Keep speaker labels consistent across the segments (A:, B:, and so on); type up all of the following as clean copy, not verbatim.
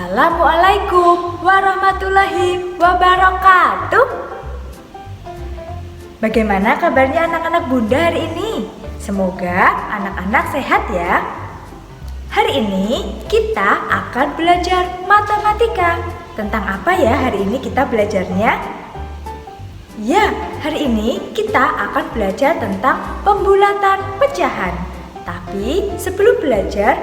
A: Assalamualaikum warahmatullahi wabarakatuh. Bagaimana kabarnya anak-anak Bunda hari ini? Semoga anak-anak sehat ya. Hari ini kita akan belajar matematika. Tentang apa ya hari ini kita belajarnya? Ya, hari ini kita akan belajar tentang pembulatan pecahan. Tapi sebelum belajar,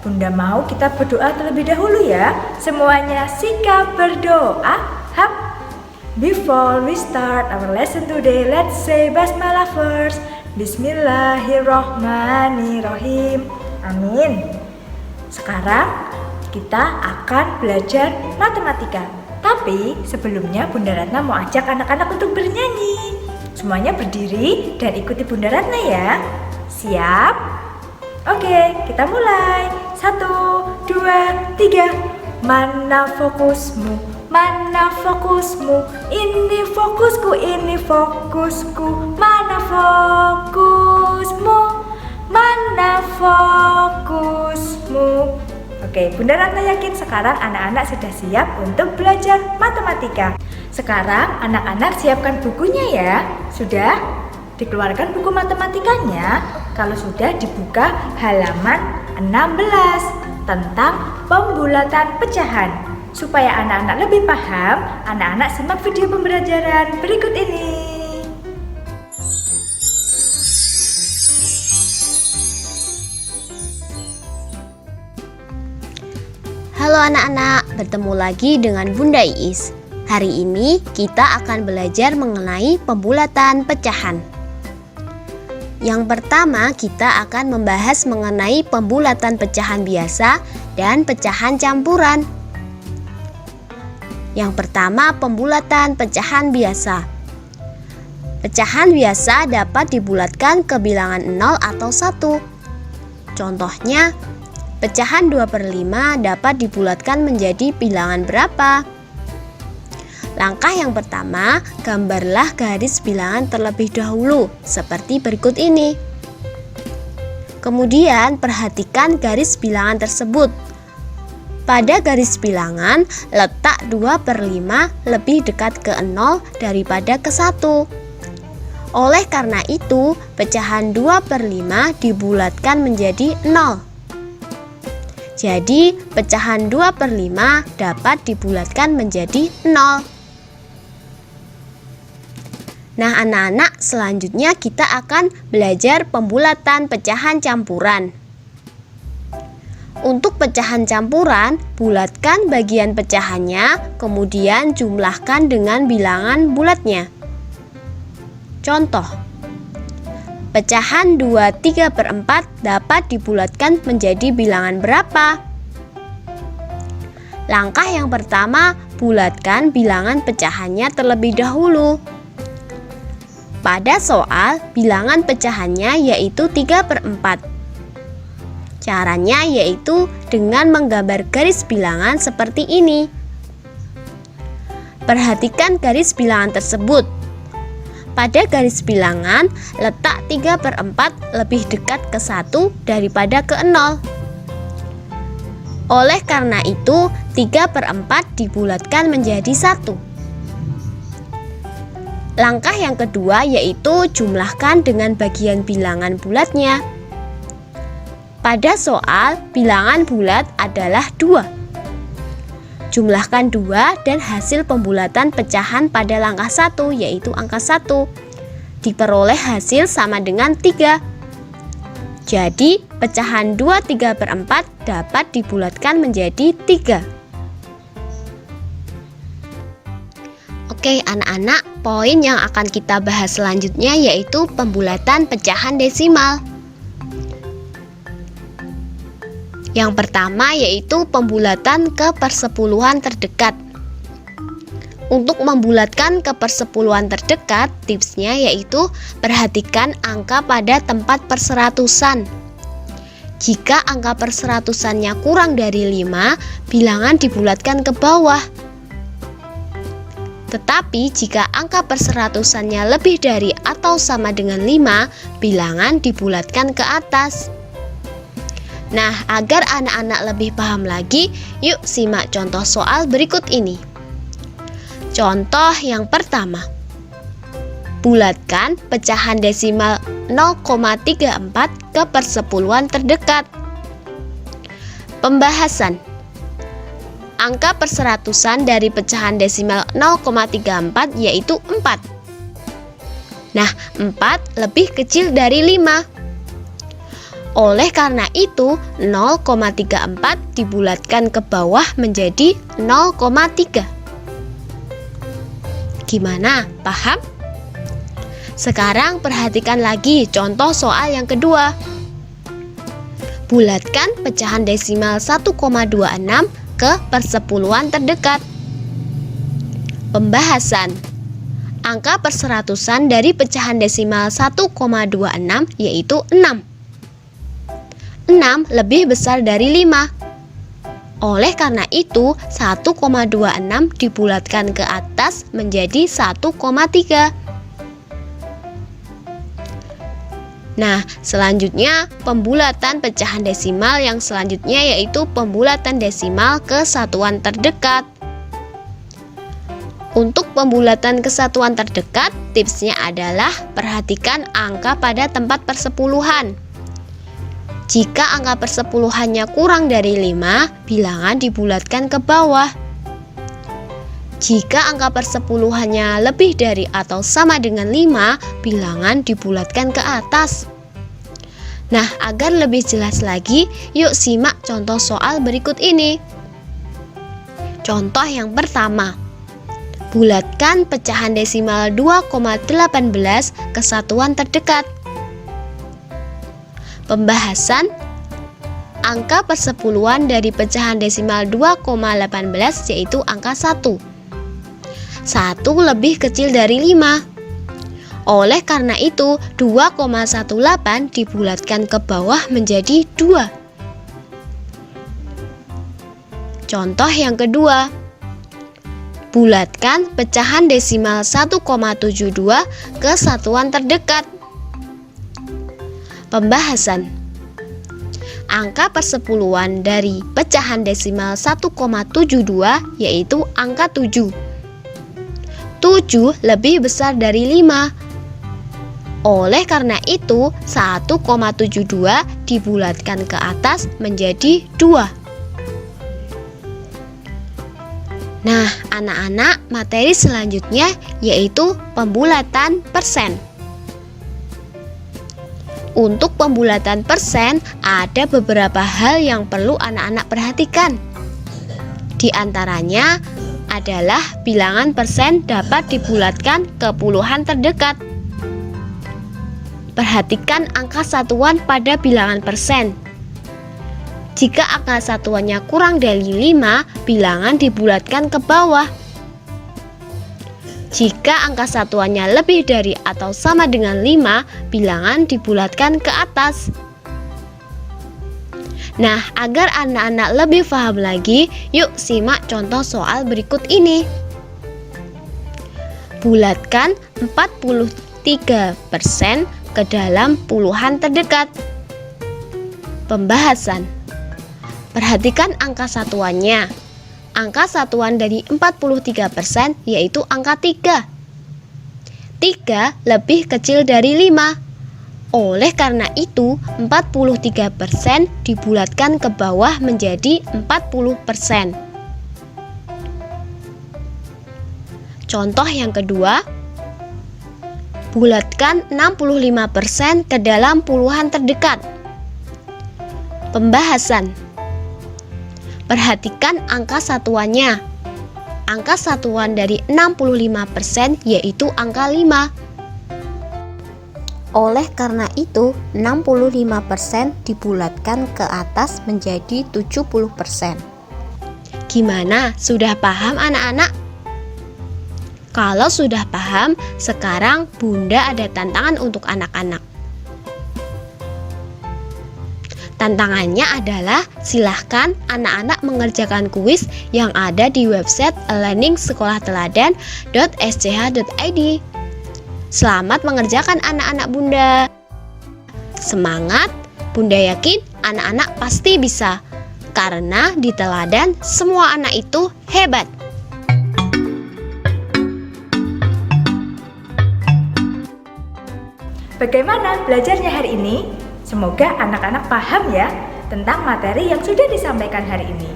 A: Bunda mau kita berdoa terlebih dahulu ya. Semuanya sikap berdoa. Hap. Before we start our lesson today, let's say basmalah first. Bismillahirrohmanirrohim. Amin. Sekarang kita akan belajar matematika. Tapi sebelumnya Bunda Ratna mau ajak anak-anak untuk bernyanyi. Semuanya berdiri dan ikuti Bunda Ratna ya. Siap? Oke, kita mulai. 1, 2, 3. Mana fokusmu? Mana fokusmu? Ini fokusku, ini fokusku. Mana fokusmu? Mana fokusmu? Oke, Bunda Ratna yakin sekarang anak-anak sudah siap untuk belajar matematika. Sekarang anak-anak siapkan bukunya ya. Sudah? Dikeluarkan buku matematikanya. Kalau sudah dibuka halaman 16 tentang pembulatan pecahan. Supaya anak-anak lebih paham, anak-anak simak video pembelajaran berikut ini.
B: Halo anak-anak, bertemu lagi dengan Bunda Iis. Hari ini kita akan belajar mengenai pembulatan pecahan. Yang pertama, kita akan membahas mengenai pembulatan pecahan biasa dan pecahan campuran. Yang pertama, pembulatan pecahan biasa. Pecahan biasa dapat dibulatkan ke bilangan 0 atau 1. Contohnya, pecahan 2/5 dapat dibulatkan menjadi bilangan berapa? Langkah yang pertama, gambarlah garis bilangan terlebih dahulu, seperti berikut ini. Kemudian, perhatikan garis bilangan tersebut. Pada garis bilangan, letak 2/5 lebih dekat ke 0 daripada ke 1. Oleh karena itu, pecahan 2/5 dibulatkan menjadi 0. Jadi, pecahan 2/5 dapat dibulatkan menjadi 0. Nah anak-anak, selanjutnya kita akan belajar pembulatan pecahan campuran. Untuk pecahan campuran, bulatkan bagian pecahannya, kemudian jumlahkan dengan bilangan bulatnya. Contoh, pecahan 2/3/4 dapat dibulatkan menjadi bilangan berapa? Langkah yang pertama, bulatkan bilangan pecahannya terlebih dahulu. Pada soal, bilangan pecahannya yaitu 3/4. Caranya yaitu dengan menggambar garis bilangan seperti ini. Perhatikan garis bilangan tersebut. Pada garis bilangan, letak 3/4 lebih dekat ke 1 daripada ke 0. Oleh karena itu, 3/4 dibulatkan menjadi 1. Langkah yang kedua yaitu jumlahkan dengan bagian bilangan bulatnya. Pada soal, bilangan bulat adalah 2. Jumlahkan 2 dan hasil pembulatan pecahan pada langkah 1 yaitu angka 1. Diperoleh hasil sama dengan 3. Jadi, pecahan 2/3/4 dapat dibulatkan menjadi 3. Oke anak-anak, poin yang akan kita bahas selanjutnya yaitu pembulatan pecahan desimal. Yang pertama yaitu pembulatan ke persepuluhan terdekat. Untuk membulatkan ke persepuluhan terdekat, tipsnya yaitu perhatikan angka pada tempat perseratusan. Jika angka perseratusannya kurang dari 5, bilangan dibulatkan ke bawah. Tetapi jika angka perseratusannya lebih dari atau sama dengan 5, bilangan dibulatkan ke atas. Nah, agar anak-anak lebih paham lagi, yuk simak contoh soal berikut ini. Contoh yang pertama. Bulatkan pecahan desimal 0,34 ke persepuluhan terdekat. Pembahasan. Angka perseratusan dari pecahan desimal 0,34 yaitu 4. Nah, 4 lebih kecil dari 5. Oleh karena itu, 0,34 dibulatkan ke bawah menjadi 0,3. Gimana? Paham? Sekarang perhatikan lagi contoh soal yang kedua. Bulatkan pecahan desimal 1,26 ke persepuluhan terdekat. Pembahasan. Angka perseratusan dari pecahan desimal 1,26 yaitu 6. 6 lebih besar dari 5. Oleh karena itu, 1,26 dibulatkan ke atas menjadi 1,3. Nah, selanjutnya pembulatan pecahan desimal yang selanjutnya yaitu pembulatan desimal ke satuan terdekat. Untuk pembulatan ke satuan terdekat, tipsnya adalah perhatikan angka pada tempat persepuluhan. Jika angka persepuluhannya kurang dari 5, bilangan dibulatkan ke bawah. Jika angka persepuluhannya lebih dari atau sama dengan 5, bilangan dibulatkan ke atas. Nah, agar lebih jelas lagi, yuk simak contoh soal berikut ini. Contoh yang pertama. Bulatkan pecahan desimal 2,18 ke satuan terdekat. Pembahasan. Angka persepuluhan dari pecahan desimal 2,18 yaitu angka 1. 1 lebih kecil dari 5. Oleh karena itu, 2,18 dibulatkan ke bawah menjadi 2. Contoh yang kedua. Bulatkan pecahan desimal 1,72 ke satuan terdekat. Pembahasan. Angka persepuluhan dari pecahan desimal 1,72 yaitu angka 7. 7 lebih besar dari 5. Oleh karena itu, 1,72 dibulatkan ke atas menjadi 2. Nah, anak-anak, materi selanjutnya yaitu pembulatan persen. Untuk pembulatan persen, ada beberapa hal yang perlu anak-anak perhatikan. Di antaranya adalah bilangan persen dapat dibulatkan ke puluhan terdekat. Perhatikan angka satuan pada bilangan persen. Jika angka satuannya kurang dari 5, bilangan dibulatkan ke bawah. Jika angka satuannya lebih dari atau sama dengan 5, bilangan dibulatkan ke atas. Nah, agar anak-anak lebih paham lagi, yuk simak contoh soal berikut ini. Bulatkan 43% ke dalam puluhan terdekat. Pembahasan. Perhatikan angka satuannya. Angka satuan dari 43% yaitu angka 3. 3 lebih kecil dari 5. Oleh karena itu, 43% dibulatkan ke bawah menjadi 40%. Contoh yang kedua. Bulatkan 65% ke dalam puluhan terdekat. Pembahasan. Perhatikan angka satuannya. Angka satuan dari 65% yaitu angka 5. Oleh karena itu, 65% dibulatkan ke atas menjadi 70%. Gimana? Sudah paham anak-anak? Kalau sudah paham, sekarang Bunda ada tantangan untuk anak-anak. Tantangannya adalah silahkan anak-anak mengerjakan kuis yang ada di website learningsekolahteladan.sch.id. Selamat mengerjakan anak-anak Bunda. Semangat, Bunda yakin anak-anak pasti bisa. Karena di teladan semua anak itu hebat.
A: Bagaimana belajarnya hari ini? Semoga anak-anak paham ya tentang materi yang sudah disampaikan hari ini.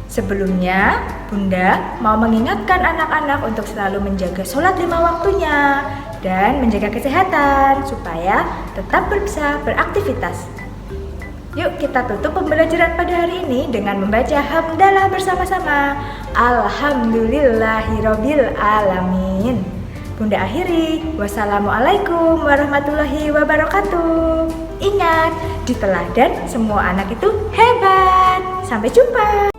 A: Sebelumnya, Bunda mau mengingatkan anak-anak untuk selalu menjaga sholat 5 waktunya dan menjaga kesehatan supaya tetap bisa beraktivitas. Yuk kita tutup pembelajaran pada hari ini dengan membaca hamdalah bersama-sama. Alhamdulillahirabbil alamin. Bunda akhiri, wassalamualaikum warahmatullahi wabarakatuh. Ingat, di teladan semua anak itu hebat. Sampai jumpa.